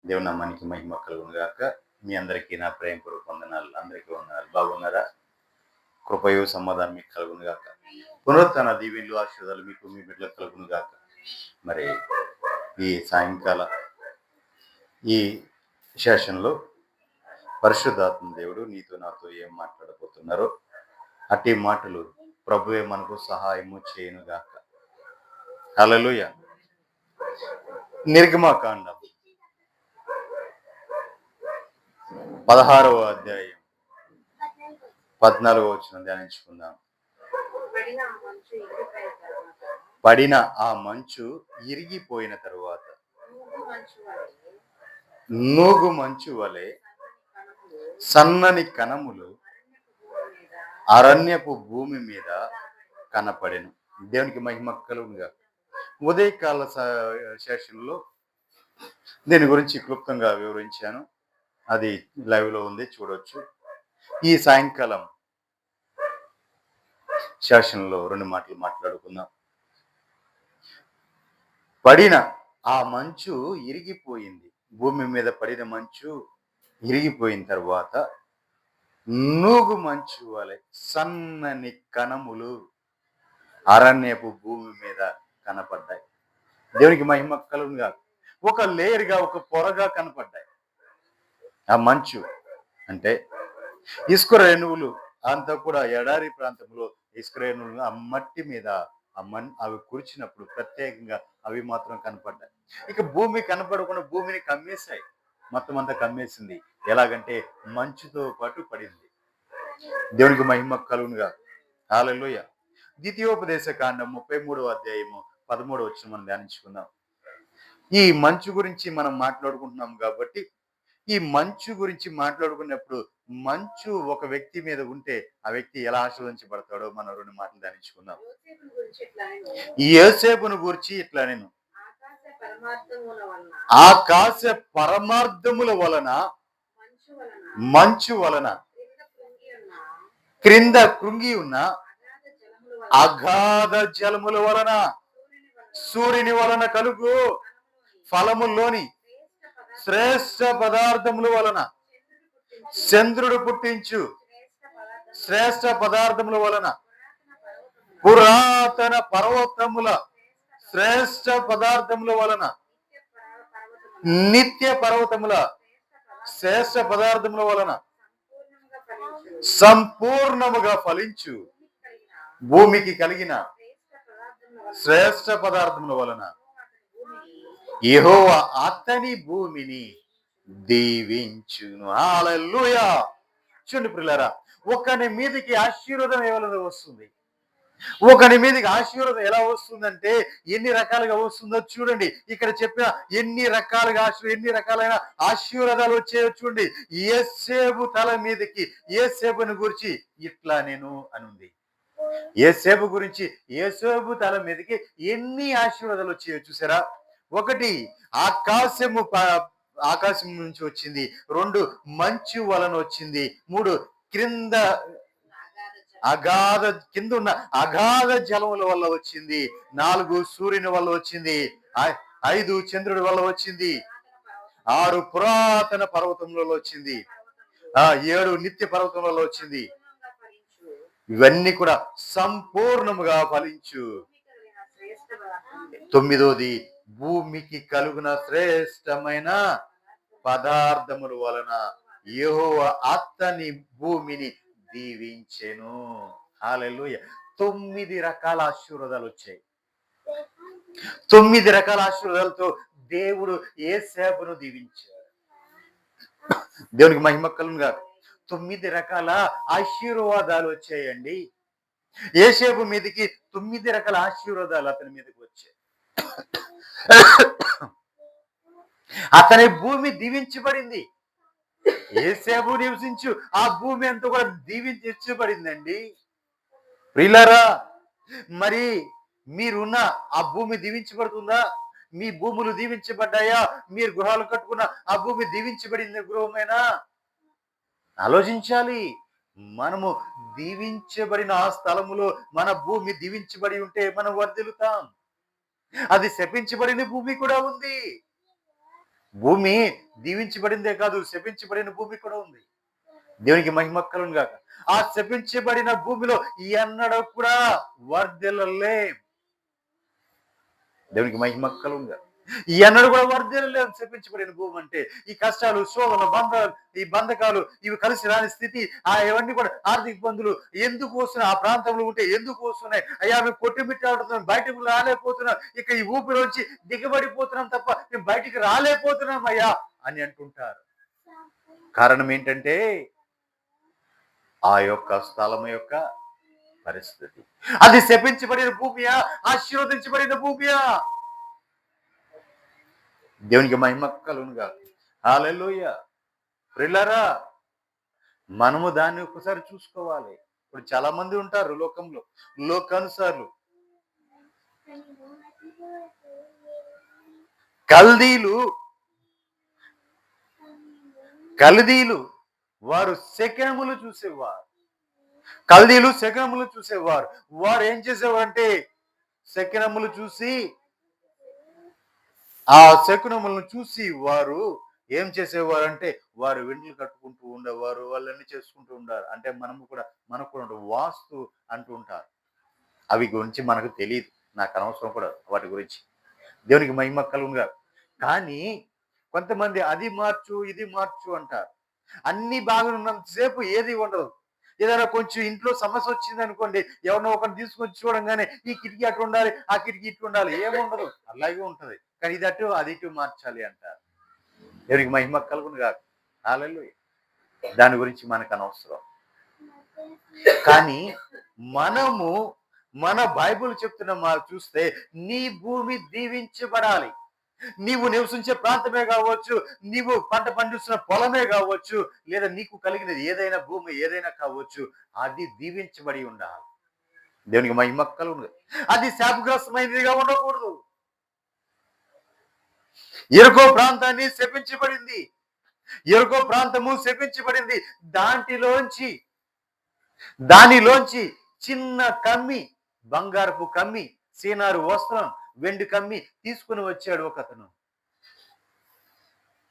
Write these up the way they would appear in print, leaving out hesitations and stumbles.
దేవుని నామానికి మహిమ కలుగును గాక. మీ అందరికీ నా ప్రేమపూర్వక వందనాలు. అందరికీ వందనాలు. బాగున్నారా? కృపయు సమాధానం మీకు కలుగును గాక. పునరుత్థాన దీవెనలు ఆశీర్వాదాలు మీకు మీ బిడ్డలకు కలుగును గాక. మరి ఈ సాయంకాల ఈ సెషన్లో పరిశుద్ధాత్మ దేవుడు నీతో నాతో ఏం మాట్లాడబోతున్నారో అట్టి మాటలు ప్రభువే మనకు సహాయము చేయను గాక. హల్లెలూయా. నిర్గమకాండం 16వ అధ్యాయం 14వ వచనం ధ్యానించుకుందాం. పడిన ఆ మంచు ఇరిగిపోయిన తరువాత నూగు మంచు వలె సన్నని కణములు అరణ్యపు భూమి మీద కనపడెను. దేవునికి మహిమ కలుగునుగా. ఉదయకాల సెషన్లో దీని గురించి క్లుప్తంగా వివరించాను. అది లైవ్లో ఉంది, చూడవచ్చు. ఈ సాయంకాలం సెషన్లో 2 మాటలు మాట్లాడుకుందాం. పడిన ఆ మంచు ఇరిగిపోయింది. భూమి మీద పడిన మంచు ఇరిగిపోయిన తర్వాత నూగు మంచు వలె సన్నని కణములు అరణ్యపు భూమి మీద కనపడ్డాయి. దేవునికి మహిమ కలుగునుగా. ఒక లేయర్గా, ఒక పొరగా కనపడ్డాయి. ఆ మంచు అంటే ఇసుక రేణువులు అంతా కూడా ఎడారి ప్రాంతంలో ఇసుక రేణువులు ఆ మట్టి మీద అవి కురిచినప్పుడు ప్రత్యేకంగా అవి మాత్రం కనపడ్డాయి. ఇక భూమి కనపడకుండా భూమిని కమ్మేశాయి. మొత్తం అంతా కమ్మేసింది. ఎలాగంటే మంచుతో పాటు పడింది. దేవునికి మహిమ కలుగునుగా. హల్లెలూయా. ద్వితీయోపదేశ కాండం 33వ అధ్యాయము 13వ వచనం మనం ధ్యానించుకుందాం. ఈ మంచు గురించి మనం మాట్లాడుకుంటున్నాం కాబట్టి ఈ మంచు గురించి మాట్లాడుకున్నప్పుడు మంచు ఒక వ్యక్తి మీద ఉంటే ఆ వ్యక్తి ఎలా ఆశీర్వదించబడతాడో మనం 2 మాటలు ధ్యానించుకుందాం. యోసేపును గురించి ఇట్లా నేను ఆకాశ పరమార్థముల వలన మంచు వలన క్రింద కృంగి ఉన్న అగాధ జలముల వలన సూర్యుని వలన కలుగు ఫలముల్లోని శ్రేష్ఠ పదార్థముల వలన చంద్రుడు పుట్టించు శ్రేష్ఠ పదార్థముల వలన పురాతన పర్వతముల శ్రేష్ఠ పదార్థముల వలన నిత్య పర్వతముల శ్రేష్ఠ పదార్థముల వలన సంపూర్ణముగా ఫలించు భూమికి కలిగిన శ్రేష్ఠ పదార్థముల వలన యెహోవా అతని భూమిని దీవించును. హల్లెలూయా. చూడండి ప్రియులారా, ఒకని మీదకి ఆశీర్వాదం ఎవరైనా వస్తుంది. ఒకని మీదకి ఆశీర్వాదం ఎలా వస్తుందంటే ఎన్ని రకాలుగా వస్తుందో చూడండి. ఇక్కడ చెప్పిన ఎన్ని రకాలైన ఆశీర్వాదాలు వచ్చాయో చూడండి. యోసేపు తల మీదకి యోసేపుని గురించి ఇట్లా నేను అనుంది. యోసేపు గురించి యోసేపు తల మీదకి ఎన్ని ఆశీర్వాదాలు వచ్చాయో చూసారా. 1 ఆకాశం నుంచి వచ్చింది. 2 మంచు వలన వచ్చింది. 3 కింద ఉన్న అగాధ జలముల వల్ల వచ్చింది. 4 సూర్యుని వల్ల వచ్చింది. 5 చంద్రుడి వల్ల వచ్చింది. 6 పురాతన పర్వతములలో వచ్చింది. 7 నిత్య పర్వతములలో వచ్చింది. ఇవన్నీ కూడా సంపూర్ణముగా ఫలించు. 9వది భూమికి కలుగున శ్రేష్టమైన పదార్థముల వలన యెహోవా అతని భూమిని దీవించెను. హల్లెలూయా. 9 రకాల ఆశీర్వాదాలు వచ్చాయి. 9 రకాల ఆశీర్వాదాలతో దేవుడు యోసేపును దీవించాడు. దేవునికి మహిమ కలుగునుగా. 9 రకాల ఆశీర్వాదాలు వచ్చాయండి. యోసేపు మీదకి 9 రకాల ఆశీర్వాదాలు అతని మీదకి వచ్చాయి. అతని భూమి దీవించబడింది. యోసేపు నివసించు ఆ భూమి అంతా కూడా దీవించబడిందండి. ప్రియులారా, మరి మీరున్న ఆ భూమి దీవించబడుతుందా? మీ భూములు దీవించబడ్డాయా? మీరు గృహాలు కట్టుకున్న ఆ భూమి దీవించబడింది గృహమేనా? ఆలోచించాలి. మనము దీవించబడిన ఆ స్థలములో మన భూమి దీవించబడి ఉంటే మనం వర్ధిల్లుతాం. అది శపించబడిన భూమి కూడా ఉంది. భూమి దీవించబడిందే కాదు, శపించబడిన భూమి కూడా ఉంది. దేవునికి మహిమ కలుగును గాక. ఆ శపించబడిన భూమిలో ఎన్నడూ కూడా వర్ధిల్లలేం. దేవునికి మహిమ కలుగును గాక. ఎన్నడూ కూడా వర్ధిల్లలేం శపించబడిన భూమి అంటే. ఈ కష్టాలు, శోధన, ఈ బంధకాలు ఇవి కలిసి రాని స్థితి, ఇవన్నీ కూడా ఆర్థిక ఇబ్బందులు ఎందుకు వస్తున్నాయి? ఆ ప్రాంతంలో ఉంటే ఎందుకు వస్తున్నాయి? అయ్యా మేము కొట్టుమిట్టాడుతున్నాం, బయటకు రాలేకపోతున్నాం, ఇక ఈ ఊపిలోంచి దిగబడిపోతున్నాం తప్ప మేము బయటికి రాలేకపోతున్నాం అయ్యా అని అంటుంటారు. కారణం ఏంటంటే ఆ యొక్క స్థలం యొక్క పరిస్థితి. అది శపించబడిన భూమియా, ఆశీర్వదించబడిన భూమియా? దేవునికి మహిమ కలుగును గాక. హల్లెలూయా. ప్రియులారా, మనము దాన్ని ఒకసారి చూసుకోవాలి. ఇప్పుడు చాలా మంది ఉంటారు లోకంలో, లోకానుసారులు. కల్దీలు వారు శకునములు చూసేవారు. కల్దీలు శకునములు చూసేవారు. వారు ఏం చేసేవారంటే శకునములు చూసి, ఆ శకునములను చూసి వారు ఏం చేసేవారంటే వారు వెండ్లు కట్టుకుంటూ ఉండేవారు, వాళ్ళన్నీ చేసుకుంటూ ఉండారు. అంటే మనకు కూడా వాస్తు అంటూ ఉంటారు. అవి గురించి మనకు తెలియదు, నాకు అనవసరం కూడా వాటి గురించి. దేవునికి మహిమ కలుగునుగా. కానీ కొంతమంది అది మార్చు ఇది మార్చు అంటారు. అన్ని బాగున్నంతసేపు ఏది ఉండదు. ఏదైనా కొంచెం ఇంట్లో సమస్య వచ్చింది అనుకోండి, ఎవరినో ఒకరిని తీసుకొచ్చి చూడంగానే ఈ కిటికీ అటు ఉండాలి, ఆ కిటికీ ఇటు ఉండాలి, ఏముండదు, అలాగే ఉంటది. కానీ ఇది అటు అది ఇటు మార్చాలి అంటారు. దేవునికి మహిమ కలుగును కాదు. హల్లెలూయా. దాని గురించి మనకు అనవసరం. కానీ మన బైబిల్ చెప్తున్న చూస్తే నీ భూమి దీవించబడాలి. నీవు నివసించే ప్రాంతమే కావచ్చు, నీవు పంట పండిస్తున్న పొలమే కావచ్చు, లేదా నీకు కలిగినది ఏదైనా భూమి ఏదైనా కావచ్చు, అది దీవించబడి ఉండాలి. దేవునికి మహిమ కలుగును. అది శాపగ్రస్తమైనదిగా ఉండకూడదు. ఎరుకో ప్రాంతాన్ని శపించబడింది. ఎరుకో ప్రాంతము శపించబడింది. దానిలోంచి చిన్న కమ్మి, బంగారపు కమ్మి, సీనారు వస్త్రం, వెండి కమ్మి తీసుకుని వచ్చాడు ఒకతను.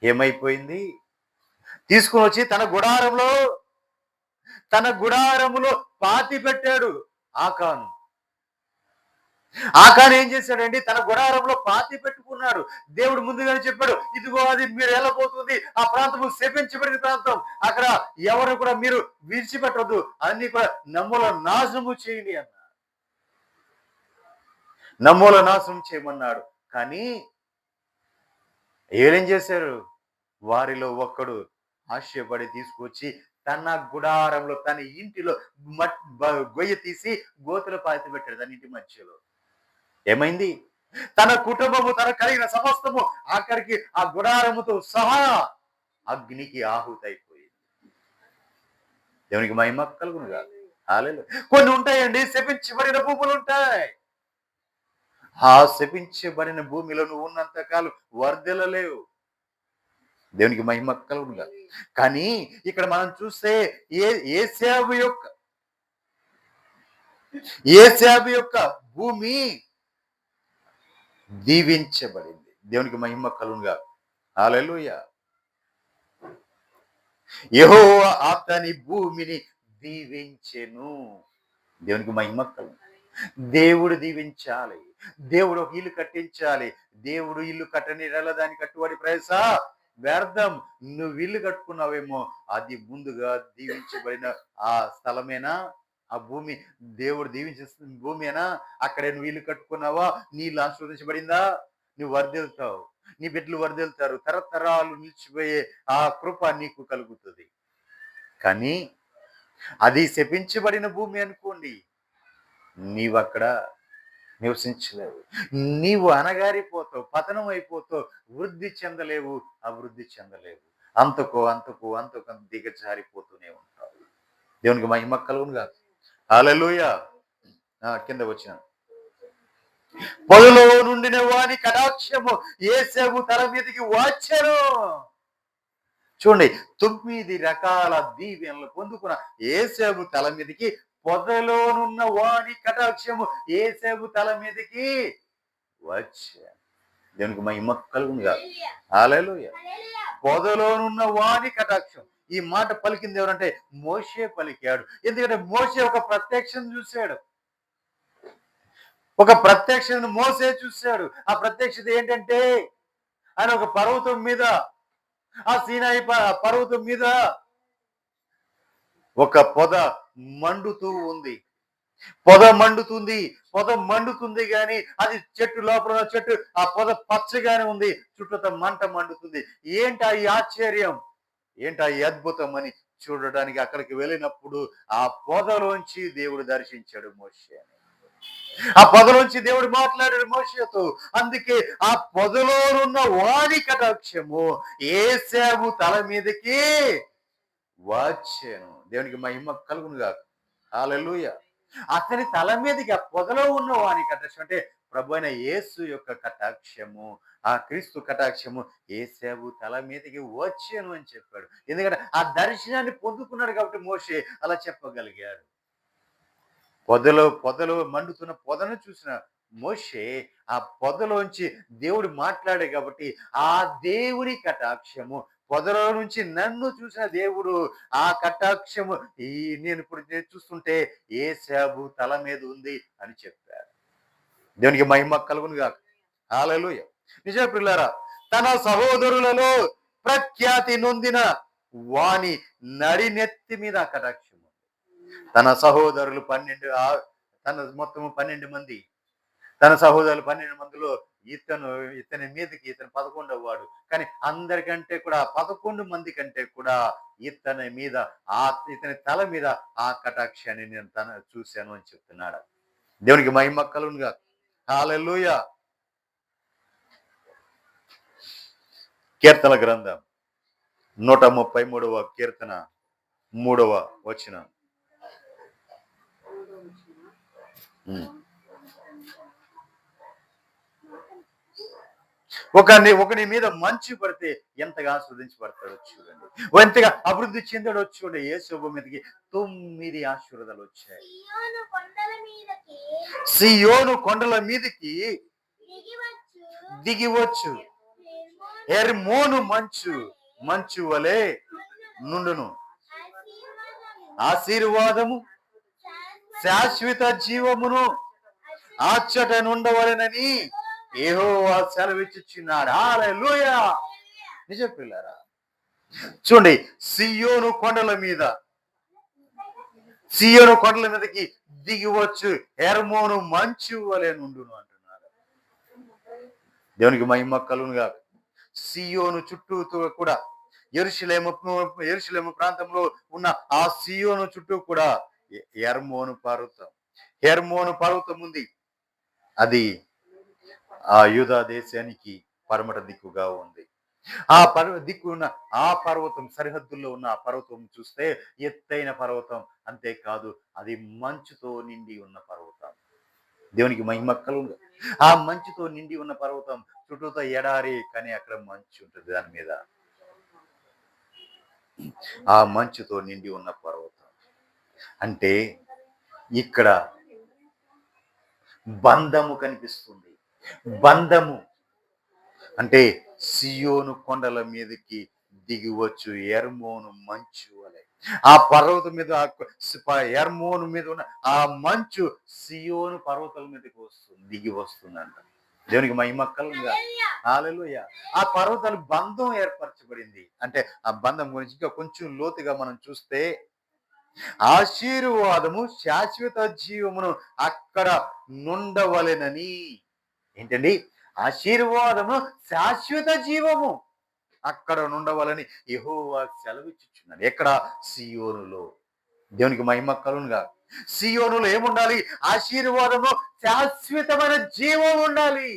ఏమైపోయింది? తీసుకుని వచ్చి తన గుడారములో పాతి పెట్టాడు ఆకాను. ఆకాను ఏం చేశాడండి? తన గుడారంలో పాతి పెట్టుకున్నాడు. దేవుడు ముందుగానే చెప్పాడు, ఇదిగో అది మీరు వెళ్ళబోతుంది, ఆ ప్రాంతము శపించబడిన ప్రాంతం, అక్కడ ఎవరు కూడా మీరు విడిచిపెట్టవద్దు, అన్ని కూడా నమ్ముల నాశనము చేయండి అన్నాడు. నమ్ముల నాశనం చేయమన్నాడు. కానీ ఏం చేశారు? వారిలో ఒక్కడు ఆశయపడి తీసుకొచ్చి తన గుడారంలో, తన ఇంటిలో గొయ్య తీసి గోతులు పాతి పెట్టాడు. తన ఇంటి మధ్యలో ఏమైంది? తన కుటుంబము, తన కలిగిన సమస్తము ఆఖరికి ఆ గుడారముతో సహా అగ్నికి ఆహుతైపోయింది. దేవునికి మహిమ కలుగును కాదు. హల్లెలూయా. కొన్ని ఉంటాయండి, శపించబడిన భూములు ఉంటాయి. ఆ శపించబడిన భూమిలో నువ్వు ఉన్నంత కాలం వర్ధిల్లలేవు. దేవునికి మహిమ కలుగును కాదు. కానీ ఇక్కడ మనం చూస్తే ఏశావు యొక్క భూమి దీవించబడింది. దేవునికి మహిమ కలుగును గాక. హల్లెలూయా. యెహోవా అతని భూమిని దీవించెను. దేవునికి మహిమ కలుగును. దేవుడు దీవించాలి. దేవుడు ఒక ఇల్లు కట్టించాలి. దేవుడు ఇల్లు కట్టని దాన్ని కట్టుబడి ప్రయాస వ్యర్థం. నువ్వు ఇల్లు కట్టుకున్నావేమో, అది ముందుగా దీవించబడిన ఆ స్థలమేనా? ఆ భూమి దేవుడు దీవించిన భూమేనా? అక్కడే నువ్వు ఇల్లు కట్టుకున్నావా? నీళ్ళు ఆశీర్వదించబడిందా? నువ్వు వర్ధిల్తావు, నీ బిడ్డలు వర్ధిల్తారు, తరతరాలు నిలిచిపోయే ఆ కృప నీకు కలుగుతుంది. కానీ అది శపించబడిన భూమి అనుకోండి, నీవు అక్కడ నివసించలేవు. నీవు అనగారిపోతావు, పతనం అయిపోతావు, వృద్ధి చెందలేవు, అభివృద్ధి చెందలేవు. అంతకు దిగజారిపోతూనే ఉంటావు. దేవునికి మహిమ కలుగును కాదు. హల్లెలూయా. కింద వచ్చిన పొదలో నుండిన వాని కటాక్షము ఏశావు తల మీదకి వచ్చెను. చూడండి, 9 రకాల దీవెనలు పొందుకున్న ఏశావు తల మీదకి పొదలోనున్న వాని కటాక్షము ఏశావు తల మీదకి వచ్చాను. దేవునికి మహిమ కలుగును గాక. హల్లెలూయా. పొదలోనున్న వాని కటాక్షం. ఈ మాట పలికింది ఎవరంటే మోషే పలికాడు. ఎందుకంటే మోషే ఒక ప్రత్యక్షం చూశాడు. ఒక ప్రత్యక్షతను మోసే చూశాడు. ఆ ప్రత్యక్షత ఏంటంటే ఆయన ఒక పర్వతం మీద, ఆ సీనాయి పర్వతం మీద ఒక పొద మండుతూ ఉంది. పొద మండుతుంది గాని అది చెట్టు లోపల చెట్టు ఆ పొద పచ్చగానే ఉంది, చుట్టూత మంట మండుతుంది. ఏంటి ఈ ఆశ్చర్యం, ఏంటి ఈ అద్భుతం అని చూడడానికి అక్కడికి వెళ్ళినప్పుడు ఆ పొదలోంచి దేవుడు దర్శించాడు మోషేని. ఆ పొదలోంచి దేవుడు మాట్లాడాడు మోషేతో. అందుకే ఆ పొదలోనున్న వాని కటాక్షము ఏశావు తల మీదకి వచ్చాను. దేవునికి మహిమ కలుగును గాక. హల్లెలూయా. అతని తల మీదకి ఆ పొదలో ఉన్న వాని కటాక్షం అంటే ప్రభు అయిన యేసు యొక్క కటాక్షము, ఆ క్రీస్తు కటాక్షము ఏశావు తల మీదకి వచ్చాను అని చెప్పాడు. ఎందుకంటే ఆ దర్శనాన్ని పొందుకున్నాడు కాబట్టి మోషే అలా చెప్పగలిగాడు. పొదలో మండుతున్న పొదను చూసిన మోషే ఆ పొదలోంచి దేవుడు మాట్లాడే కాబట్టి ఆ దేవుని కటాక్షము, పొదలో నుంచి నన్ను చూసిన దేవుడు ఆ కటాక్షము నేను ఇప్పుడు చూస్తుంటే ఏశావు తల మీద ఉంది అని చెప్పారు. దేవునికి మహిమ కలుగును గాక. హల్లెలూయా. నిజమే ప్రియులారా, తన సహోదరులలో ప్రఖ్యాతి నొందిన వాని నడినెత్తి మీద ఆ కటాక్షము. తన సహోదరులు 12, తన మొత్తము 12 మంది, తన సహోదరులు 12 మందిలో ఇతని మీదకి ఇతను 11వ వాడు. కానీ అందరికంటే కూడా 11 మంది కంటే కూడా ఇతని మీద ఇతని తల మీద ఆ కటాక్షాన్ని నేను చూశాను అని చెప్తున్నాడు. దేవునికి మహిమ కలుగును గాక. హల్లెలూయా. కీర్తన గ్రంథం 133వ కీర్తన 3వ వచనం. ఒకని మీద మంచు పడితే ఎంతగా ఆస్వాదించబడతాడో చూడండి, ఎంతగా అభివృద్ధి చెందాడో చూడండి. యేసు మీదకి 9 ఆశీర్వాదాలు వచ్చాయి. సియోను కొండల మీదకి దిగివచ్చు, హెర్మోను మంచు వలె నుండును. ఆశీర్వాదము శాశ్వత జీవమును అచ్చట నుండవలెనని యెహోవా సెలవిచ్చుచున్నాడు. హల్లెలూయా. నిజం పిల్లరా, చూడండి, సియోను కొండల మీదకి దిగివచ్చు, హెర్మోను మంచు వలె నుండును అంటున్నాడు. దేవునికి మహిమ కలుగును గాక. సియోను చుట్టూ కూడా యెరూషలేము ప్రాంతంలో ఉన్న ఆ సియోను చుట్టూ కూడా హెర్మోను పర్వతం ఉంది. అది ఆ యూదా దేశానికి పరమట దిక్కుగా ఉంది. ఆ దిక్కు ఉన్న ఆ పర్వతం, సరిహద్దుల్లో ఉన్న ఆ పర్వతం చూస్తే ఎత్తైన పర్వతం, అంతేకాదు అది మంచుతో నిండి ఉన్న పర్వతం. దేవునికి మహిమ కలుగును. ఆ మంచుతో నిండి ఉన్న పర్వతం చుట్టూతో ఎడారి, కానీ అక్కడ మంచు ఉంటుంది దాని మీద. ఆ మంచుతో నిండి ఉన్న పర్వతం అంటే ఇక్కడ బంధము కనిపిస్తుంది. బంధము అంటే సియోను కొండల మీదకి దిగివచ్చు, హెర్మోను మంచు వలె. ఆ పర్వతం మీద, హెర్మోను మీద ఉన్న ఆ మంచు సియోను పర్వతాల మీదకి దిగి వస్తుందంట. దేవునికి మహిమ కలుగును గాక. హల్లెలూయా. ఆ పర్వతాలు బంధం ఏర్పరచబడింది. అంటే ఆ బంధం గురించి ఇంకా కొంచెం లోతుగా మనం చూస్తే, ఆశీర్వాదము శాశ్వత జీవమును అక్కడ నుండవలెనని. ఏంటండి? ఆశీర్వాదము శాశ్వత జీవము అక్కడ నుండవలని యెహోవా సెలవిచ్చుచున్నాడు. ఎక్కడ? సియోనులో. దేవునికి మహిమ కలుగును గాక. సియోనులో ఏముండాలి? ఆశీర్వాదము శాశ్వతమైన జీవం ఉండాలి.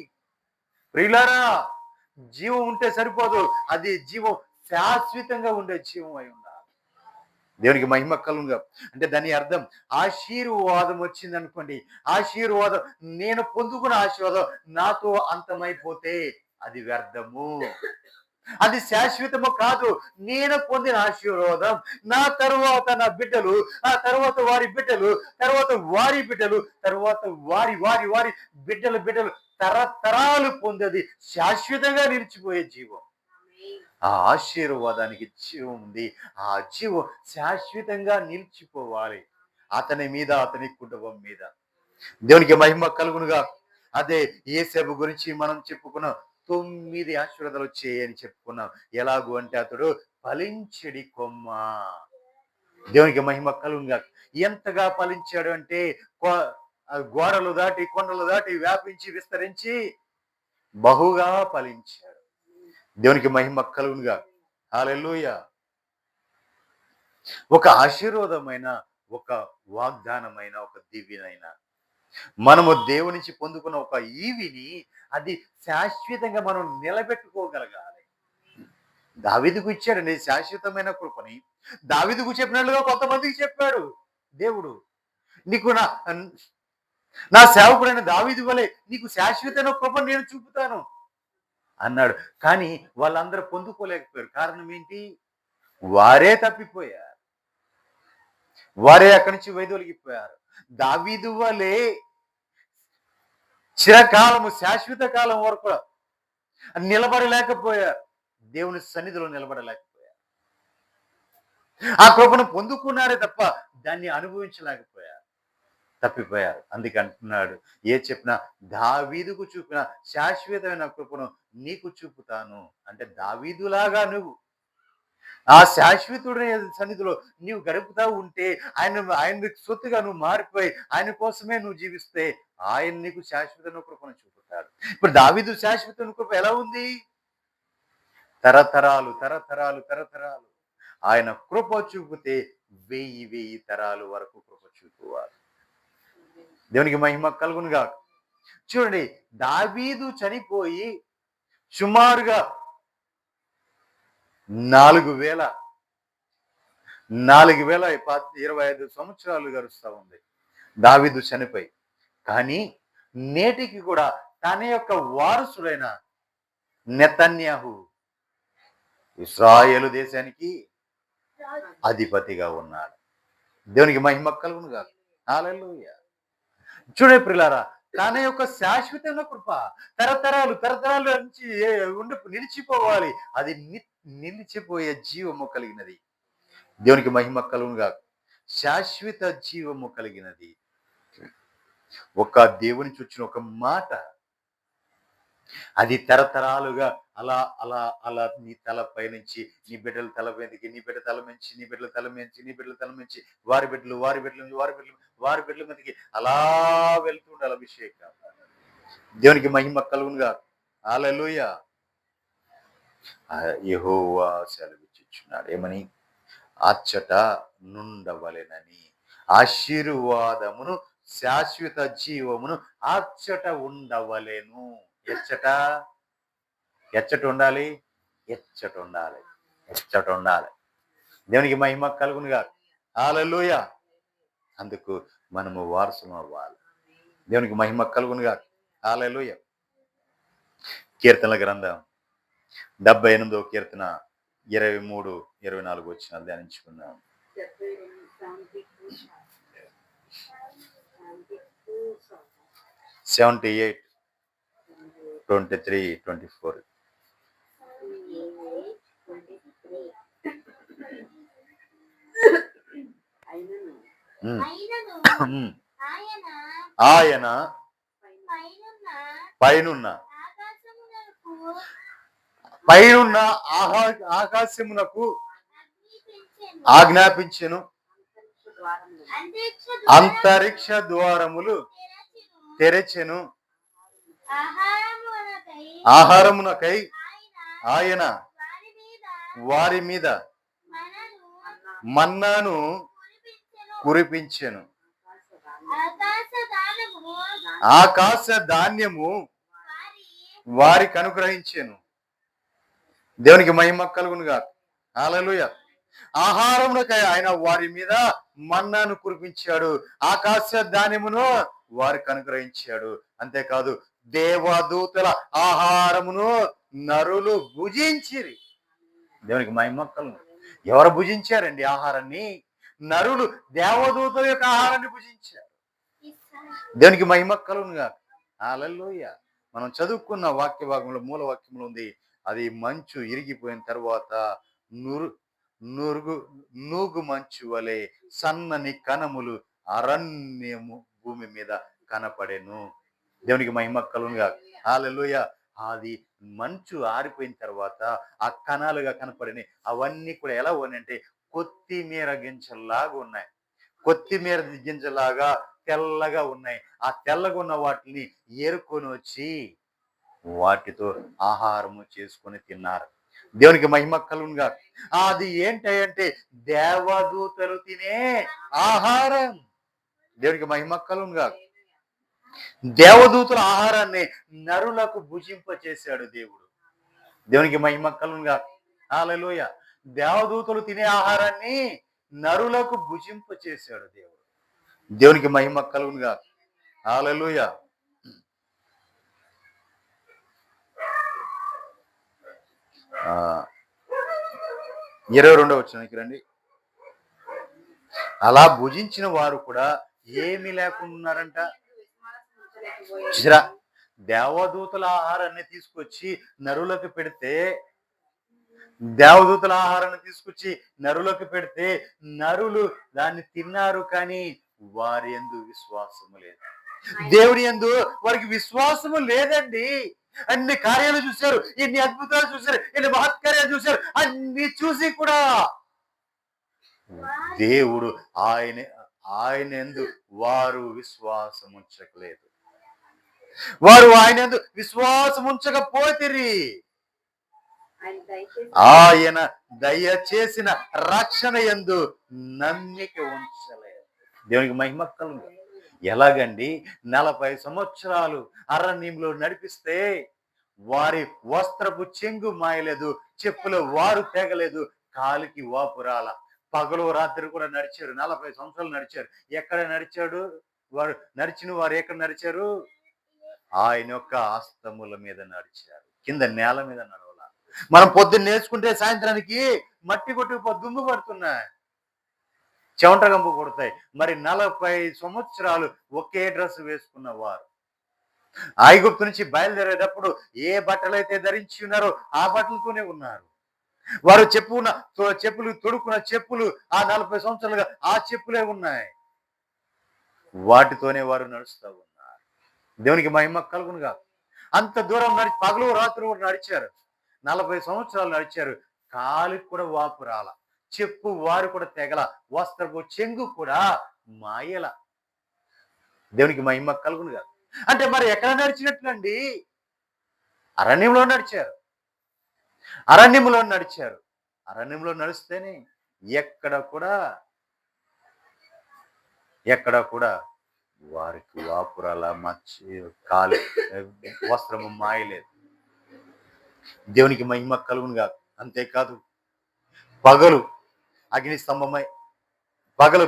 ప్రియులారా, జీవం ఉంటే సరిపోదు, అది జీవం శాశ్వతంగా ఉండే జీవం అయి ఉండాలి. దేవునికి మహిమ కలుగును గాక. అంటే దాని అర్థం, ఆశీర్వాదం వచ్చింది అనుకోండి, ఆశీర్వాదం, నేను పొందుకున్న ఆశీర్వాదం నాతో అంతమైపోతే అది వ్యర్థము, అది శాశ్వతము కాదు. నేను పొందిన ఆశీర్వాదం నా తరువాత నా బిడ్డలు, ఆ తర్వాత వారి బిడ్డలు, తర్వాత వారి బిడ్డలు, తర్వాత వారి వారి వారి బిడ్డలు తరతరాలు పొందేది, శాశ్వతంగా నిలిచిపోయే జీవం. ఆ ఆశీర్వాదానికి జీవం ఉంది. ఆ జీవం శాశ్వతంగా నిలిచిపోవాలి అతని మీద, అతని కుటుంబం మీద. దేవునికి మహిమ కలుగునుగా. అదే యేసేపు గురించి మనం చెప్పుకున్నాం. 9 ఆశీర్వాదాలు వచ్చాయి అని చెప్పుకున్నాం. ఎలాగూ అంటే అతడు ఫలించడి కొమ్మ. దేవునికి మహిమ కలుగునుగా. ఎంతగా ఫలించాడు అంటే గోడలు దాటి, కొండలు దాటి వ్యాపించి, విస్తరించి బహుగా ఫలించాడు. దేవునికి మహిమ కలుగునుగా. హల్లెలూయా. ఒక ఆశీర్వాదమైన, ఒక వాగ్దానమైన, ఒక దివ్యమైన మనము దేవుని నుంచి పొందుకున్న ఒక ఈవిని అది శాశ్వతంగా మనం నిలబెట్టుకోగలగాలి. దావీదుకు ఇచ్చాడండి శాశ్వతమైన కృపని. దావీదుకు చెప్పినట్లుగా కొంతమందికి చెప్పాడు దేవుడు. నీకు నా సేవకుడైన దావీదు వలె నీకు శాశ్వతమైన కృపను నేను చూపుతాను అన్నాడు. కానీ వాళ్ళందరూ పొందుకోలేకపోయారు. కారణం ఏంటి? వారే తప్పిపోయారు. వారే అక్కడి నుంచి వైదొలిగిపోయారు. దావీదు వలె చిరకాలము, శాశ్వత కాలం వరకు నిలబడలేకపోయారు. దేవుని సన్నిధిలో నిలబడలేకపోయారు. ఆ కృపను పొందుకున్నారే తప్ప దాన్ని అనుభవించలేకపోయారు. తప్పిపోయారు. అందుకే అంటున్నాడు, ఏ చెప్పినా దావీదుకు చూపిన శాశ్వతమైన కృపను నీకు చూపుతాను. అంటే దావీదులాగా నువ్వు ఆ శాశ్వతుడి సన్నిధిలో నీవు గడుపుతా ఉంటే, ఆయన సొత్తుగా నువ్వు మారిపోయి ఆయన కోసమే నువ్వు జీవిస్తే ఆయన నీకు శాశ్వతమైన కృపను చూపుతాడు. ఇప్పుడు దావీదు శాశ్వతమైన కృప ఎలా ఉంది? తరతరాలు తరతరాలు తరతరాలు ఆయన కృప చూపితే 1000 తరాలు వరకు కృప చూపువారు. దేవునికి మహిమ కలుగునుగా. చూడండి, దావీదు చనిపోయి సుమారుగా 4025 సంవత్సరాలు గడుస్తా ఉంది దావీదు చనిపోయి. కానీ నేటికి కూడా తన యొక్క వారసుడైన నెతన్యాహు ఇశ్రాయేలు దేశానికి అధిపతిగా ఉన్నాడు. దేవునికి మహిమ కలుగునుగా. హల్లెలూయా. చూడండి ప్రియులారా, తన యొక్క శాశ్వతమైన కృప తరతరాలు తరతరాలు నుంచి నిలిచిపోవాలి. అది నిలిచిపోయే జీవము కలిగినది. దేవునికి మహిమ కలుగునుగా. శాశ్వత జీవము కలిగినది. ఒక దేవుని చూచిన ఒక మాట అది తరతరాలుగా అలా అలా అలా నీ తలపై నుంచి నీ బిడ్డల తలపైకి, నీ బిడ్డ తల నుంచి, నీ బిడ్డల తల నుంచి, నీ బిడ్డల తల నుంచి, వారి బిడ్డలు వారి బిడ్డల నుంచి, వారి బిడ్డల మీదకి అలా వెళ్తూ ఉండాలి అభిషేకం. దేవునికి మహిమ కలుగునుగా. హల్లెలూయా. యెహోవా సెలవిచ్చుచున్నాడు ఏమని? అచ్చట నుండవలెనని, ఆశీర్వాదమును శాశ్వత జీవమును అచ్చట ఉండవలెను. ఎచ్చట ఉండాలి? ఎచ్చట ఉండాలి. ఎచ్చట ఉండాలి. దేవునికి మహిమ కలుగునుగా. హల్లెలూయా. అందుకు మనము వారసులం అవ్వాలి. దేవునికి మహిమ కలుగునుగా. హల్లెలూయా. కీర్తనల గ్రంథం 78వ కీర్తన 23, 24 వచనాలు ధ్యానించుకుందాం. 78, 23, 24. ఆయన పైనున్న ఆకాశమునకు ఆజ్ఞాపించెను, అంతరిక్ష ద్వారములు తెరచెను. ఆహారమునకై ఆయన వారి మీద మన్నాను కురిపించెను. ఆకాశ ధాన్యము వారికి అనుగ్రహించెను. దేవునికి మహిమ కలుగునుగా. హల్లెలూయా. ఆహారమునకై ఆయన వారి మీద మన్నాను కురిపించాడు, ఆకాశ ధాన్యమును వారికి అనుగ్రహించాడు. అంతేకాదు, దేవదూతల ఆహారమును నరులు భుజించిరి. దేవునికి మహిమ కలుగును. ఎవరు భుజించారండి ఆహారాన్ని? నరులు దేవదూతల యొక్క ఆహారాన్ని భుజించారు. దేవునికి మహిమ కలుగునుగా. హల్లెలూయా. మనం చదువుకున్న వాక్య భాగంలో మూల వాక్యంలో ఉంది. అది మంచు ఇరిగిపోయిన తర్వాత నురు నురుగు నూగు మంచు వలె సన్నని కణములు అరణ్యము భూమి మీద కనపడెను. దేవునికి మహిమ కలుగునుగాక. హల్లెలూయా. అది మంచు ఆరిపోయిన తర్వాత ఆ కణాలుగా కనపడినాయి. అవన్నీ కూడా ఎలా ఉన్నాయంటే కొత్తిమీర గింజల్లాగా ఉన్నాయి. కొత్తిమీర గింజలాగా తెల్లగా ఉన్నాయి. ఆ తెల్లగా ఉన్న వాటిని ఏరుకొని వచ్చి వాటితో ఆహారము చేసుకొని తిన్నారు. దేవునికి మహిమ కలుగునుగాక. అది ఏంటంటే దేవదూతలు తినే ఆహారం. దేవునికి మహిమ కలుగునుగాక. దేవదూతల ఆహారాన్ని నరులకు భుజింప చేశాడు దేవుడు. దేవునికి మహిమ కలుగునుగాక. హల్లెలూయా. దేవదూతలు తినే ఆహారాన్ని నరులకు భుజింప చేశాడు దేవుడు. దేవునికి మహిమ కలుగునుగాక. హల్లెలూయా. 22వ వచనానికి రండి. అలా భుజించిన వారు కూడా ఏమీ లేకుండా ఉన్నారంట. చూసారా, దేవదూతల ఆహారాన్ని తీసుకొచ్చి నరులకు పెడితే దేవదూతల ఆహారాన్ని తీసుకొచ్చి నరులకు పెడితే నరులు దాన్ని తిన్నారు, కానీ వారి యందు విశ్వాసము లేదు. దేవుని యందు వారికి విశ్వాసము లేదండి. అన్ని కార్యాలు చూశారు, ఎన్ని అద్భుతాలు చూశారు, ఎన్ని మహత్కార్యాలు చూశారు. అన్ని చూసి కూడా దేవుడు ఆయన యందు వారు విశ్వాసం ఉంచలేదు. వారు ఆయన యందు విశ్వాసం ఉంచకపోతిరి. ఆయన దయచేసిన రక్షణ యందు నమ్మిక ఉంచలేదు. దేవునికి మహిమ కలుగును. ఎలాగండి? 40 సంవత్సరాలు అరణ్యంలో నడిపిస్తే వారి వస్త్రపు చెంగు మాయలేదు, చెప్పుల వారు తెగలేదు, కాలికి వాపురాల. పగలు రాత్రి కూడా నడిచారు. 40 సంవత్సరాలు నడిచారు. ఎక్కడ నడిచాడు వారు? నడిచిన వారు ఎక్కడ నడిచారు? ఆయన యొక్క ఆస్తముల మీద నడిచారు, కింద నేల మీద నడవాల. మనం పొద్దున్న నేర్చుకుంటే సాయంత్రానికి మట్టి కొట్టుకు దుమ్ము పడుతున్నాయి, చెమట గంపు కొడతాయి. మరి 40 సంవత్సరాలు ఒకే డ్రెస్ వేసుకున్న వారు ఐగుప్తు నుంచి బయలుదేరేటప్పుడు ఏ బట్టలైతే ధరించి ఉన్నారో ఆ బట్టలతోనే ఉన్నారు. వారు చెప్పులు తొడుక్కున్న చెప్పులు ఆ 40 సంవత్సరాలుగా ఆ చెప్పులే ఉన్నాయి. వాటితోనే వారు నడుస్తూ ఉన్నారు. దేవునికి మహిమ కలుగునుగా. అంత దూరం పగలు రాత్రి కూడా నడిచారు. 40 సంవత్సరాలు నడిచారు. కాలికి కూడా వాపు రాల, చెప్పు వారు కూడా తెగల, వస్త్రపు చెంగు కూడా మాయల. దేవునికి మహిమ కలుగునుగా. అంటే మరి ఎక్కడ నడిచినట్లండి? అరణ్యంలో నడిచారు. అరణ్యంలో నడిస్తేనే ఎక్కడ కూడా వారికి వాపురాల మచ్చి కాలి వస్త్రము మాయలేదు. దేవునికి మహిమ కలుగునుగా. అంతేకాదు, పగలు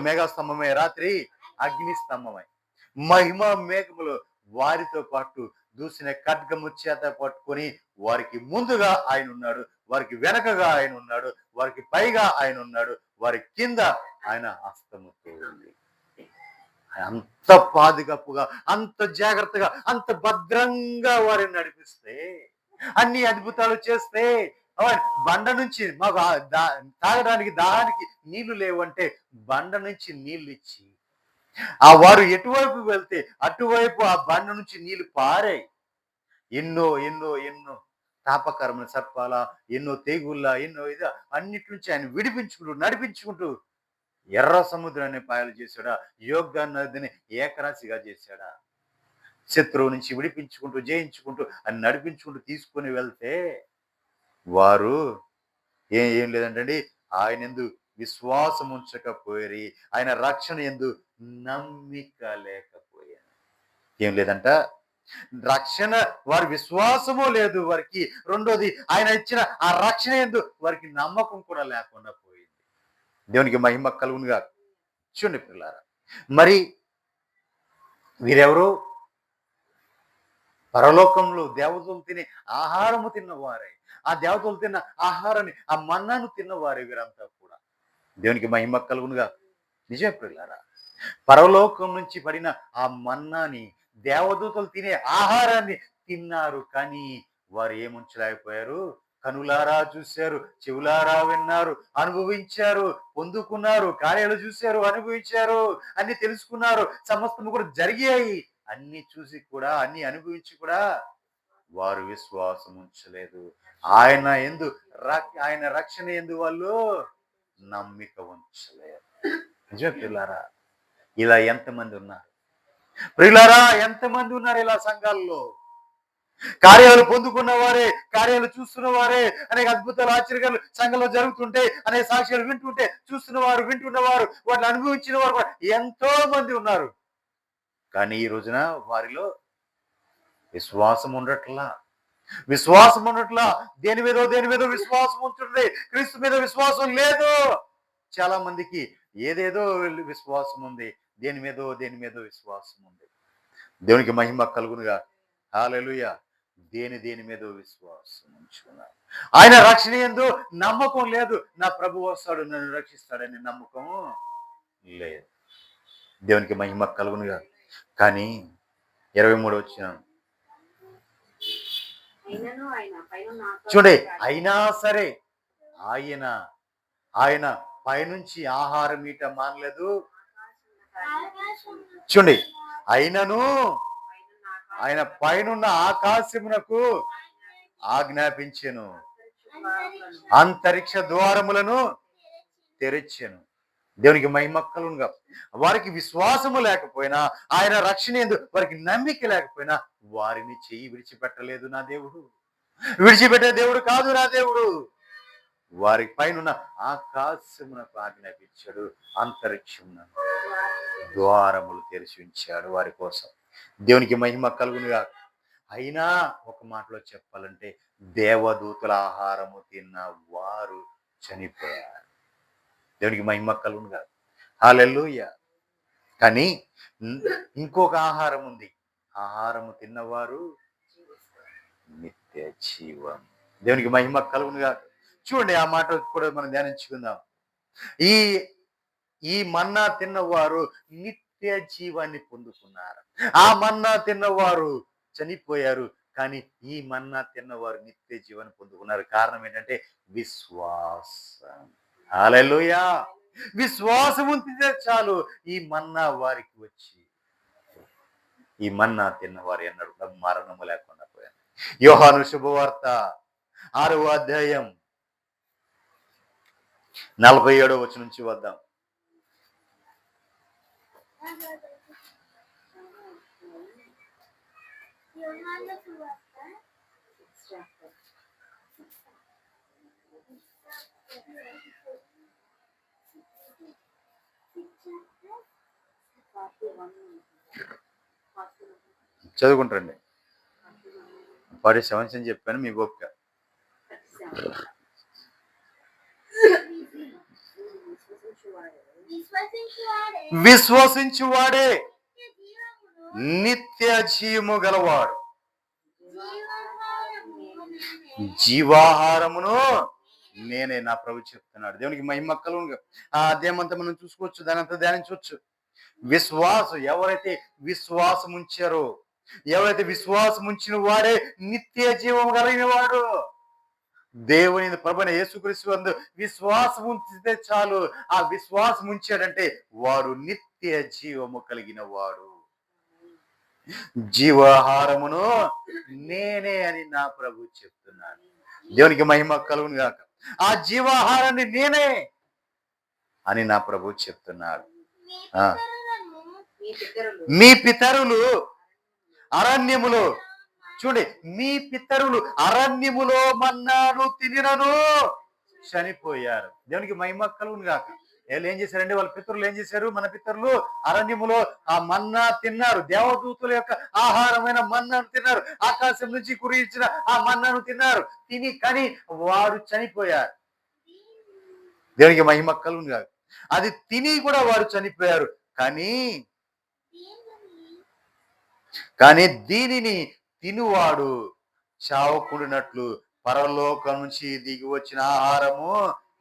మేఘస్తంభమై రాత్రి అగ్ని స్తంభమై మహిమ మేఘములు వారితో పాటు దూసిన ఖడ్గము చేత పట్టుకొని వారికి ముందుగా ఆయన ఉన్నాడు, వారికి వెనకగా ఆయన ఉన్నాడు, వారికి పైగా ఆయన ఉన్నాడు, వారి కింద ఆయన హస్తముతో ఉంది. అంత పాదుగప్పుగా, అంత జాగ్రత్తగా, అంత భద్రంగా వారిని నడిపిస్తే, అన్ని అద్భుతాలు చేస్తే, బండ నుంచి మాకు తాగడానికి దాహానికి నీళ్లు లేవంటే బండ నుంచి నీళ్లు ఇచ్చి, ఆ వారు ఎటువైపు వెళ్తే అటువైపు ఆ బండ నుంచి నీళ్లు పారాయి. ఎన్నో ఎన్నో ఎన్నో తాపకరమైన సర్పాల, ఎన్నో తెగుళ్ళ, ఎన్నో ఇది అన్నిటి నుంచి ఆయన నడిపించుకుంటూ ఎర్ర సముద్రాన్ని పాయలు చేశాడా, యోర్దాను నదిని ఏకరాశిగా చేశాడా, శత్రువు నుంచి విడిపించుకుంటూ జయించుకుంటూ అని నడిపించుకుంటూ తీసుకొని వెళ్తే వారు ఏం లేదంటండి, ఆయన యందు విశ్వాసం ఉంచకపోయి, ఆయన రక్షణ యందు నమ్మిక లేకపోయారు. ఏం లేదంట, రక్షణ వారి విశ్వాసము లేదు వారికి. రెండోది, ఆయన ఇచ్చిన ఆ రక్షణ యందు వారికి నమ్మకం కూడా లేకుండా పోయింది. దేవునికి మహిమ కలుగునుగా. చూడండి పిల్లారా, మరి వీరెవరు? పరలోకంలో దేవతలు తినే ఆహారము తిన్నవారే, ఆ దేవతలు తిన్న ఆహారాన్ని, ఆ మన్నాను తిన్నవారే వీరంతా కూడా. దేవునికి మహిమ కలుగునుగా. నిజమే పిల్లారా, పరలోకం నుంచి పడిన ఆ మన్నాని, దేవదూతలు తినే ఆహారాన్ని తిన్నారు, కానీ వారు ఏముంచలేకపోయారు. కనులారా చూశారు, చెవులారా విన్నారు, అనుభవించారు, పొందుకున్నారు, కార్యాలు చూశారు, అనుభవించారు, అన్ని తెలుసుకున్నారు, సమస్తము కూడా జరిగాయి. అన్ని చూసి కూడా, అన్ని అనుభవించి కూడా వారు విశ్వాసం ఉంచలేదు. ఆయన రక్షణ యందు వాళ్ళు నమ్మిక ఉంచలేదు. నిజమే ప్రియులారా, ఇలా ఎంతమంది ఉన్నారు? ప్రియులారా, ఎంతమంది ఉన్నారు ఇలా సంఘాల్లో? కార్యాలు పొందుకున్న వారే, కార్యాలు చూస్తున్న వారే, అనేక అద్భుతాలు, ఆశ్చర్యాలు సంఘంలో జరుగుతుంటే, అనేక సాక్ష్యాలు వింటుంటే, వింటున్నవారు, వాటిని అనుభవించిన వారు కూడా ఎంతో మంది ఉన్నారు. కానీ ఈ రోజున వారిలో విశ్వాసం ఉండట్లా. దేని మీదో విశ్వాసం ఉంటుంది, క్రీస్తు మీద విశ్వాసం లేదు. చాలా మందికి ఏదేదో విశ్వాసం ఉంది, దేని మీదో విశ్వాసం ఉంది. దేవునికి మహిమ కలుగునుగా. హల్లెలూయా. దేని మీదో విశ్వాసం ఉంచుకున్నారు. ఆయన రక్షణ యందు నమ్మకం లేదు. నా ప్రభు వస్తాడు, నన్ను రక్షిస్తాడని నమ్మకం లేదు. దేవునికి మహిమ కలుగునుగా. కానీ 23 వచనం చూడండి. అయినా సరే ఆయన పైనుంచి ఆహారం ఈట మానలేదు. చూడండి, అయినను ఆయన పైనున్న ఆకాశమునకు ఆజ్ఞాపించెను, అంతరిక్ష ద్వారములను తెరిచెను. దేవునికి మహిమ కలుగునుగా. వారికి విశ్వాసము లేకపోయినా, ఆయన రక్షణ యందు వారికి నమ్మిక లేకపోయినా, వారిని చెయ్యి విడిచిపెట్టలేదు నా దేవుడు. విడిచిపెట్టే దేవుడు కాదు నా దేవుడు. వారి పైన ఆకాశమునకు ఆజ్ఞాపించాడు, అంతరిక్షమున ద్వారములు తెరిచి ఉంచాడు వారి కోసం. దేవునికి మహిమ కలుగునుగా. అయినా ఒక మాటలో చెప్పాలంటే, దేవదూతల ఆహారము తిన్న వారు చనిపోయారు. దేవునికి మహిమ కలుగునుగా. హల్లెలూయా. కానీ ఇంకొక ఆహారం ఉంది. ఆహారము తిన్నవారు నిత్య జీవం. దేవునికి మహిమ కలుగునుగా. చూడండి, ఆ మాట కూడా మనం ధ్యానించుకుందాం. ఈ మన్నా తిన్నవారు నిత్య జీవాన్ని పొందుకున్నారు. ఆ మన్నా తిన్నవారు చనిపోయారు, కానీ ఈ మన్నా తిన్నవారు నిత్య జీవాన్ని పొందుకున్నారు. కారణం ఏంటంటే విశ్వాసం. హల్లెలూయా. విశ్వాసం ఉంటే చాలు, ఈ మన్నా వారికి వచ్చి, ఈ మన్నా తిన్నవారు ఎన్నడూ మరణము లేకుండా పోయారు. యోహాను శుభవార్త 6వ అధ్యాయం 47వ వచనం నుంచి వద్దాం. చదువుకుంటారండి. 47 అని చెప్పాను, మీ గొప్ప. విశ్వసించువాడే నిత్య జీవము గలవాడు, జీవాహారమును నేనే, నా ప్రభు చెప్తున్నాడు. దేవునికి మహిమ కలుగునుగా. ఆ అధ్యాయం అంతా మనం చూసుకోవచ్చు, దాని అంతా ధ్యానించవచ్చు. ఎవరైతే విశ్వాసం ఉంచారో, ఎవరైతే విశ్వాసం ఉంచిన వాడే నిత్య జీవం కలిగిన వాడు. దేవుని ప్రభువైన యేసుక్రీస్తు యందు విశ్వాసం ఉంచితే చాలు. ఆ విశ్వాసం ఉంచాడంటే వాడు నిత్య జీవము కలిగిన వాడు. జీవాహారమును నేనే అని నా ప్రభు చెప్తున్నాడు. దేవునికి మహిమ కలుగును గాక. ఆ జీవాహారాన్ని నేనే అని నా ప్రభు చెప్తున్నాడు. మీ పితరులు అరణ్యములో, చూడండి, మీ పితరులు అరణ్యములో మన్నాను తినినను చనిపోయారు. దేవునికి మహిమ కలుగును గాక. వీళ్ళు ఏం చేశారంటే, వాళ్ళ పితరులు ఏం చేశారు? మన పితరులు అరణ్యములో ఆ మన్నా తిన్నారు. దేవదూతుల యొక్క ఆహారమైన మన్నాను తిన్నారు. ఆకాశం నుంచి కురియించిన ఆ మన్నాను తిన్నారు. కానీ వారు చనిపోయారు. దేవునికి మహిమ కలుగును గాక. అది తిని కూడా వారు చనిపోయారు. కానీ దీనిని తినువాడు చావకుండినట్లు పరలోకం నుంచి దిగి వచ్చిన ఆహారము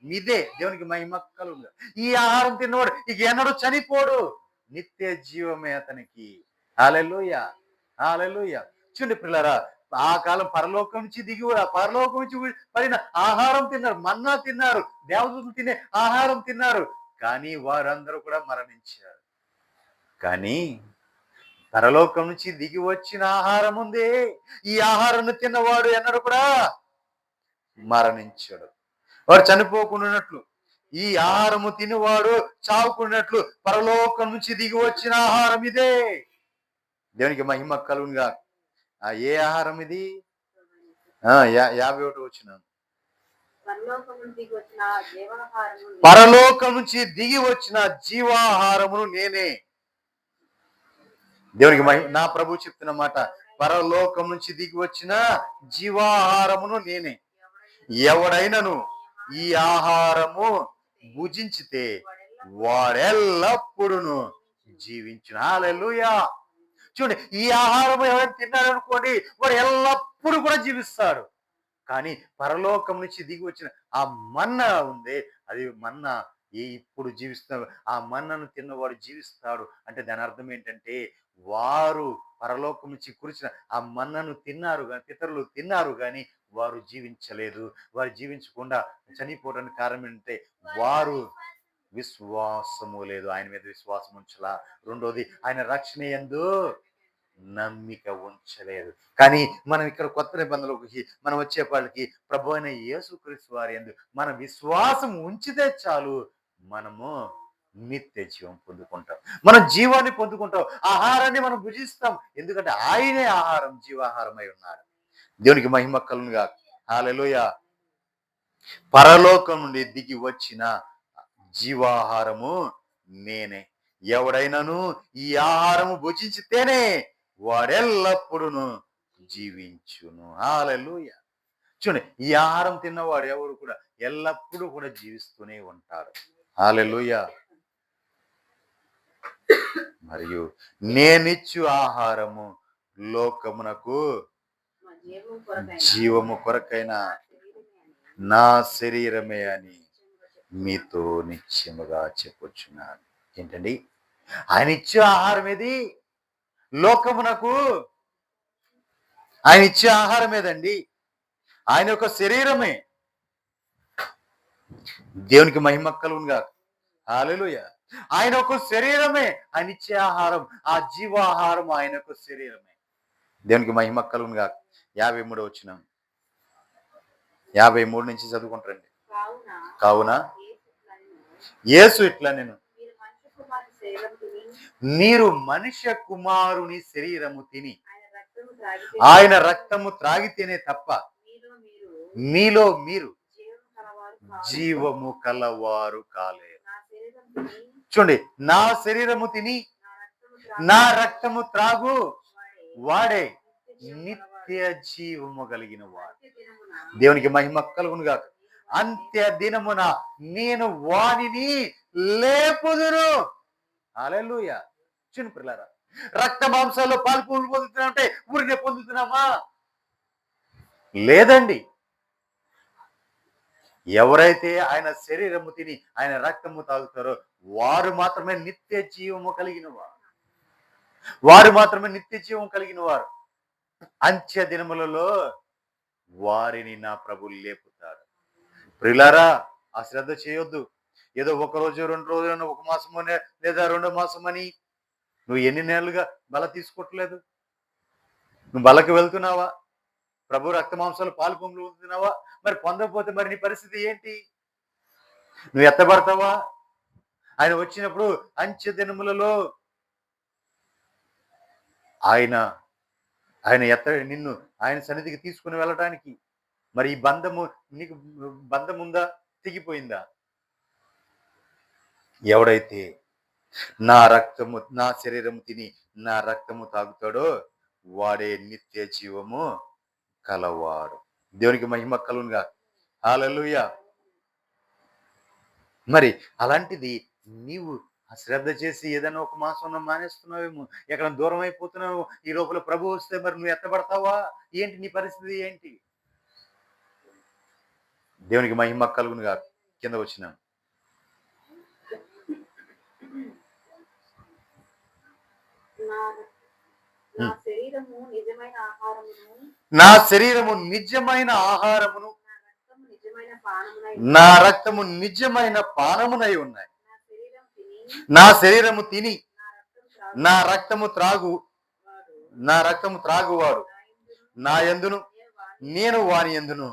మీదే. దేవునికి మహిమ కలుగును. ఈ ఆహారం తిన్నవాడు ఇక ఎన్నడూ చనిపోడు, నిత్య జీవమే అతనికి. హల్లెలూయా, హల్లెలూయా. చూడండి పిల్లరా, ఆ కాలం పరలోకం నుంచి దిగి ఆ పరలోకం నుంచి పడిన ఆహారం తిన్నారు, మన్నా తిన్నారు, దేవదూతలు తినే ఆహారం తిన్నారు. కానీ వారందరూ కూడా మరణించారు. కానీ పరలోకం నుంచి దిగి వచ్చిన ఆహారం ఉంది. ఈ ఆహారాన్ని తిన్నవాడు ఎన్నడూ కూడా మరణించాడు. వాడు చనిపోకుండానట్లు, ఈ ఆహారము తినివాడు చావుకున్నట్లు పరలోకం నుంచి దిగి వచ్చిన ఆహారం ఇదే. దేవునికి మహిమ కలుగునుగా. ఏ ఆహారం ఇది? 51 వచ్చిన పరలోకం నుంచి దిగి వచ్చిన జీవాహారమును నేనే. దేవునికి మహిమ. నా ప్రభు చెప్తున్న మాట, పరలోకం నుంచి దిగి వచ్చిన జీవాహారమును నేనే. ఎవడైనను ఈ ఆహారము భుజించితే వాడెల్లప్పుడును జీవించును. హల్లెలూయా. చూడండి, ఈ ఆహారం ఎవరైనా తిన్నారనుకోండి, వాడు ఎల్లప్పుడూ కూడా జీవిస్తాడు. కానీ పరలోకం నుంచి దిగి వచ్చిన ఆ మన్నా ఉంది, అది మన్నా ఇప్పుడు జీవిస్తున్న ఆ మన్నను తిన్నవాడు జీవిస్తాడు. అంటే దాని అర్థం ఏంటంటే, వారు పరలోకం నుంచి కురిచిన ఆ మన్నను తిన్నారు కానీ, పితరులు తిన్నారు కానీ వారు జీవించలేదు. వారు జీవించకుండా చనిపోవడానికి కారణం ఏంటంటే, వారు విశ్వాసము లేదు, ఆయన మీద విశ్వాసం ఉంచలా. రెండోది, ఆయన రక్షణ యందు నమ్మిక ఉంచలేదు. కానీ మనం ఇక్కడ కొత్త నిబంధనలోకి మనం వచ్చేపాళ్ళకి ప్రభు అయిన యేసుక్రీస్తు వారి యందు మన విశ్వాసం ఉంచితే చాలు, మనము నిత్య జీవం పొందుకుంటాం, మనం జీవాన్ని పొందుకుంటాం, ఆహారాన్ని మనం భుజిస్తాం. ఎందుకంటే ఆయనే ఆహారం, జీవాహారమై ఉన్నాడు. దేవునికి మహిమ కలుగునుగా. హల్లెలూయా. పరలోకం నుండి దిగి వచ్చిన జీవాహారము నేనే. ఎవడైనాను ఈ ఆహారము భుజించితేనే వాడెల్లప్పుడును జీవించును. హల్లెలూయా. చూడండి, ఈ ఆహారం తిన్నవాడు ఎవరు కూడా ఎల్లప్పుడూ కూడా జీవిస్తూనే ఉంటాడు. హల్లెలూయా. మరియు నేనిచ్చు ఆహారము లోకమునకు జీవము కొరకైన నా శరీరమే అని మీతో నిశ్చయముగా చెప్పుచున్నాను. ఏంటండి? ఆయన ఇచ్చే ఆహారం ఏది? లోకమునకు ఆయన ఇచ్చే ఆహారం ఏదండి? ఆయన యొక్క శరీరమే. దేవునికి మహిమ కలుగునుగా. హల్లెలూయా. ఆయన యొక్క శరీరమే ఆయన ఇచ్చే ఆహారం, ఆ జీవాహారం ఆయన యొక్క శరీరమే. దేవునికి మహిమ కలుగునుగా. 53 వచనం, 53 నుంచి చదువుకుంటారండి. కావున యేసు ఇట్లా నేను, మీరు మనుష్య కుమారుని శరీరము తిని ఆయన రక్తము త్రాగితేనే తప్ప మీలో మీరు జీవము కలవారు కాలేరు. చూడండి, నా శరీరము తిని నా రక్తము త్రాగు వాడే నిత్య జీవము కలిగిన వాడు. దేవునికి మహిమ కలుగునుగా. అంత్య దినమున నేను వానిని లేపుదును. హల్లెలూయా. చూడండి పిల్లరా, రక్త మాంసాల్లో పాలు పొందుతున్నామంటే ఊరినే పొందుతున్నామా? లేదండి. ఎవరైతే ఆయన శరీరము తిని ఆయన రక్తము తాగుతారో వారు మాత్రమే నిత్య జీవము కలిగిన వారు. వారు మాత్రమే నిత్య జీవం కలిగిన వారు. అంత్య దినములలో వారిని నా ప్రభు లేపుతాడు. ప్రియులారా, అశ్రద్ధ చేయొద్దు. ఏదో ఒక రోజు, 2 రోజులు, 1 మాసము లేదా 2 మాసమని నువ్వు ఎన్ని నెలలుగా బల తీసుకోవట్లేదు? నువ్వు బలకి వెళ్తున్నావా? ప్రభు రక్త మాంసాలు పాలు పొందుతున్నావా? మరి పొందకపోతే మరి నీ పరిస్థితి ఏంటి? నువ్వు ఎత్తబడతావా? ఆయన వచ్చినప్పుడు అంత్య దినములలో ఆయన నిన్ను ఆయన సన్నిధికి తీసుకుని వెళ్ళటానికి మరి ఈ బంధము, నీకు బంధం ఉందా? తెగిపోయిందా? ఎవడైతే నా శరీరము తిని నా రక్తము తాగుతాడో వాడే నిత్య జీవము కలవాడు. దేవునికి మహిమ కలుగునుగా. హల్లెలూయా. మరి అలాంటిది నీవు శ్రద్ధ చేసి ఏదైనా 1 మాసం మానేస్తున్నావేమో, ఎక్కడ దూరం అయిపోతున్నావు. ఈ లోపల ప్రభు వస్తే మరి నువ్వు ఎత్తబడతావా? ఏంటి నీ పరిస్థితి ఏంటి? దేవునికి మహిమ కలుగునుగా. కింద వచ్చిన నా శరీరము నిజమైన ఆహారమును, నా రక్తము నిజమైన పానమునై ఉన్నాయి. నా శరీరము తిని నా రక్తము త్రాగువాడు నా యందును, నేను వాని యందును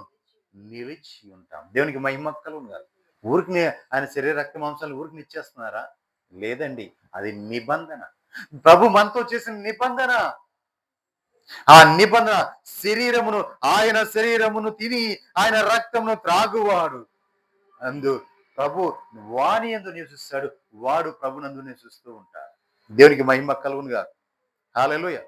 నిలిచి ఉంటాం. దేవునికి మహిమ కలుగును. ఊరికి ఆయన శరీర రక్త మాంసాలు ఊరికి ఇచ్చేస్తున్నారా? లేదండి, అది నిబంధన. ప్రభు మనతో చేసిన నిబంధన. ఆ నిబంధన ఆయన శరీరమును తిని ఆయన రక్తమును త్రాగువాడు అందు ప్రభు వాని యందు నివసిస్తాడు, వాడు ప్రభునందు నివసిస్తూ ఉంటాడు. దేవునికి మహిమ కలుగునుగా. హల్లెలూయా.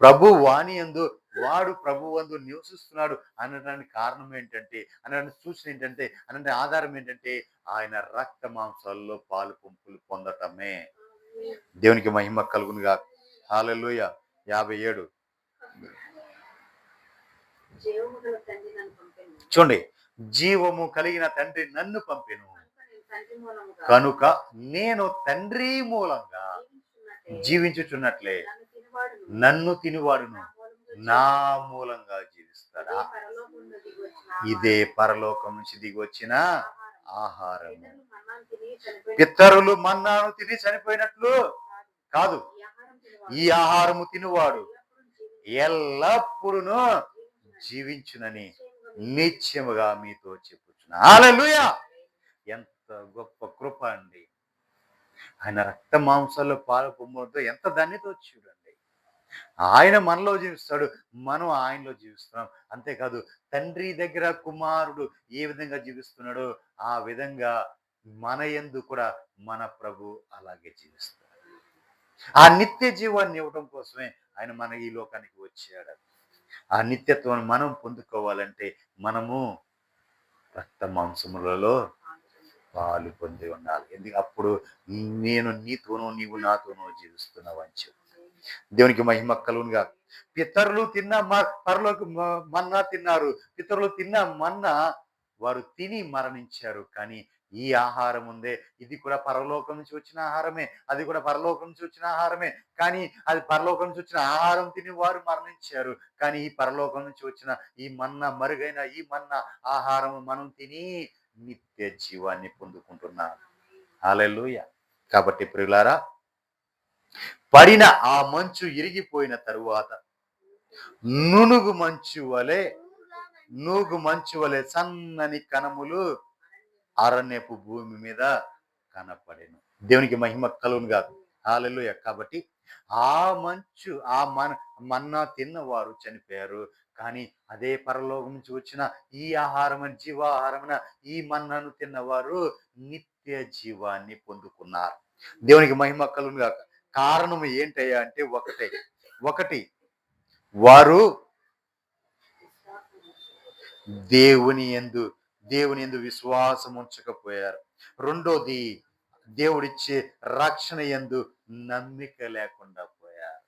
ప్రభు వాని యందు, వాడు ప్రభు యందు నివసిస్తున్నాడు అనడానికి కారణం ఏంటంటే, అనడానికి సూచన ఏంటంటే, అనే ఆధారం ఏంటంటే, ఆయన రక్త మాంసాల్లో పాలు పంపులు పొందటమే. దేవునికి మహిమ కలుగునుగా. హల్లెలూయా. 57 చూడండి. జీవము కలిగిన తండ్రి నన్ను పంపెను కనుక నేను తండ్రి మూలంగా జీవించుచున్నట్లే నన్ను తినివాడును నా మూలంగా జీవిస్తాడా. ఇదే పరలోకం నుంచి దిగి వచ్చిన ఆహారము. పితరులు మన్నాను తిని చనిపోయినట్లు కాదు, ఈ ఆహారము తినువాడు ఎల్లప్పుడూ జీవించునని నిత్యముగా మీతో చెప్పుచున్నా. హల్లెలూయా. ఎంత గొప్ప కృప అండి. ఆయన రక్త మాంసాల్లో పాలు పొమ్మతో ఎంత ధన్యత చూడండి. ఆయన మనలో జీవిస్తాడు, మనం ఆయనలో జీవిస్తున్నాం. అంతేకాదు, తండ్రి దగ్గర కుమారుడు ఏ విధంగా జీవిస్తున్నాడో ఆ విధంగా మన యందు కూడా మన ప్రభు అలాగే జీవిస్తాడు. ఆ నిత్య జీవాన్ని ఇవ్వడం కోసమే ఆయన మన ఈ లోకానికి వచ్చాడు. ఆ నిత్యత్వాన్ని మనం పొందుకోవాలంటే మనము రక్త మాంసములలో పాలు పొంది ఉండాలి. ఎందుకు? అప్పుడు నేను నీతోనో నీవు నాతోనో జీవిస్తున్నావు అని చెప్పి. దేవునికి మహిమ కలుగునుగా. పితరులు తిన్న పరలోక మన్నా తిన్నారు. పితరులు తిన్న మన్నా వారు తిని మరణించారు. కానీ ఈ ఆహారం ఉందే, ఇది కూడా పరలోకం నుంచి వచ్చిన ఆహారమే, అది కూడా పరలోకం నుంచి వచ్చిన ఆహారమే. కానీ అది పరలోకం నుంచి వచ్చిన ఆహారం తిని వారు మరణించారు. కానీ ఈ పరలోకం నుంచి వచ్చిన ఈ మన్నా, మరుగైన ఈ మన్నా ఆహారం మనం తిని నిత్య జీవాన్ని పొందుకుంటున్నాం. హల్లెలూయా. కాబట్టి ప్రియులారా, పడిన ఆ మంచు ఇరిగిపోయిన తరువాత నూగు మంచు వలె సన్నని కణములు అరణ్యపు భూమి మీద కనపడెను. దేవునికి మహిమ కలుగునుగా. హల్లెలూయా. కాబట్టి ఆ మంచు, ఆ మన్నా తిన్నవారు చనిపోయారు. కానీ అదే పరలోకం నుంచి వచ్చిన ఈ ఆహారమైన జీవాహారమైన ఈ మన్నాను తిన్నవారు నిత్య జీవాన్ని పొందుకున్నారు. దేవునికి మహిమ కలుగునుగా. కారణం ఏంటయ్యా అంటే ఒకటి వారు దేవుని యందు విశ్వాసం ఉంచకపోయారు. రెండోది, దేవుడిచ్చే రక్షణ యందు నమ్మిక లేకుండా పోయారు.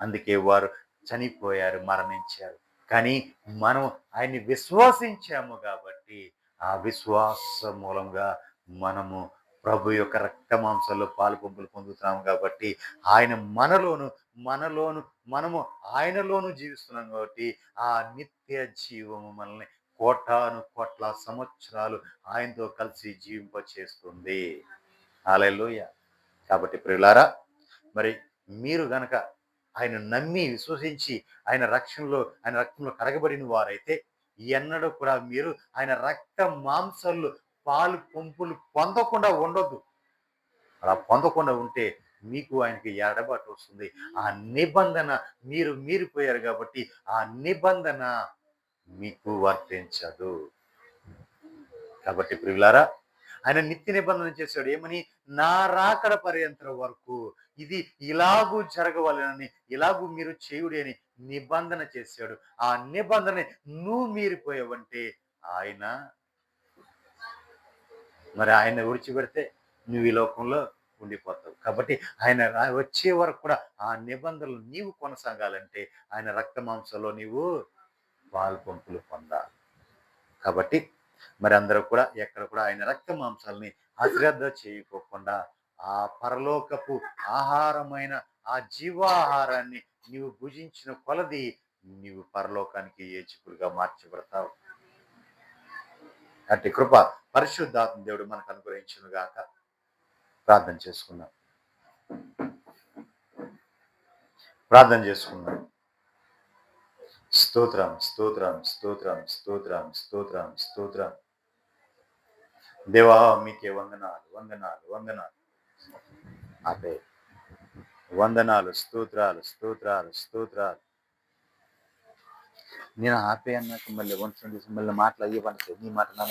అందుకే వారు చనిపోయారు, మరణించారు. కానీ మనం ఆయన్ని విశ్వసించాము కాబట్టి ఆ విశ్వాస మూలంగా మనము ప్రభు యొక్క రక్త మాంసాల్లో పాలు పంపులు పొందుతున్నాము. కాబట్టి ఆయన మనము ఆయనలోను జీవిస్తున్నాం. కాబట్టి ఆ నిత్య జీవము మనల్ని కోట్ల సంవత్సరాలు ఆయనతో కలిసి జీవింపచేస్తుంది. హల్లెలూయా. కాబట్టి ప్రియులారా, మరి మీరు గనక ఆయన నమ్మి విశ్వసించి ఆయన రక్తంలో కడగబడిన వారైతే ఎన్నడూ కూడా మీరు ఆయన రక్త మాంసాలు పాలు పంపులు పొందకుండా ఉండొద్దు. అలా పొందకుండా ఉంటే మీకు ఆయనకి ఎడబాటు వస్తుంది. ఆ నిబంధన మీరిపోయారు కాబట్టి ఆ నిబంధన మీకు వర్తించదు. కాబట్టి ప్రియులారా, ఆయన నిత్య నిబంధన చేశాడు. ఏమని? నా రాకడ పర్యంతరం వరకు ఇది ఇలాగూ జరగవాలని, ఇలాగూ మీరు చేయుడి అని నిబంధన చేశాడు. ఆ నిబంధన నువ్వు మీరిపోయావంటే ఆయన విడిచిపెడితే నువ్వు ఈ లోకంలో ఉండిపోతావు. కాబట్టి ఆయన వచ్చే వరకు కూడా ఆ నిబంధనలు నీవు కొనసాగాలంటే ఆయన రక్త మాంసంలో నీవు పాలు పంపులు పొందాలి. కాబట్టి మరి అందరూ కూడా ఎక్కడ కూడా ఆయన రక్త మాంసాలని అశ్రద్ధ చేయకోకుండా ఆ పరలోకపు ఆహారమైన ఆ జీవాహారాన్ని నీవు భుజించిన కొలది నీవు పరలోకానికి ఏచిపులుగా మార్చబడతావు. అట్టి కృప పరిశుద్ధాత్మ దేవుడు మనకు అనుగ్రహించును గాక. ప్రార్థన చేసుకుందాం. స్తోత్రం స్తోత్రం స్తోత్రం స్తోత్రం స్తోత్రం స్తోత్రం. దేవా మీకే వందనాలు వందనాలు వందనాలు. అదే వందనాలు, స్తోత్రాలు స్తోత్రాలు స్తోత్రాలు. నేను ఆపే అన్నాక మళ్ళీ వంట మళ్ళీ మాటలు అయ్యే నీ మాట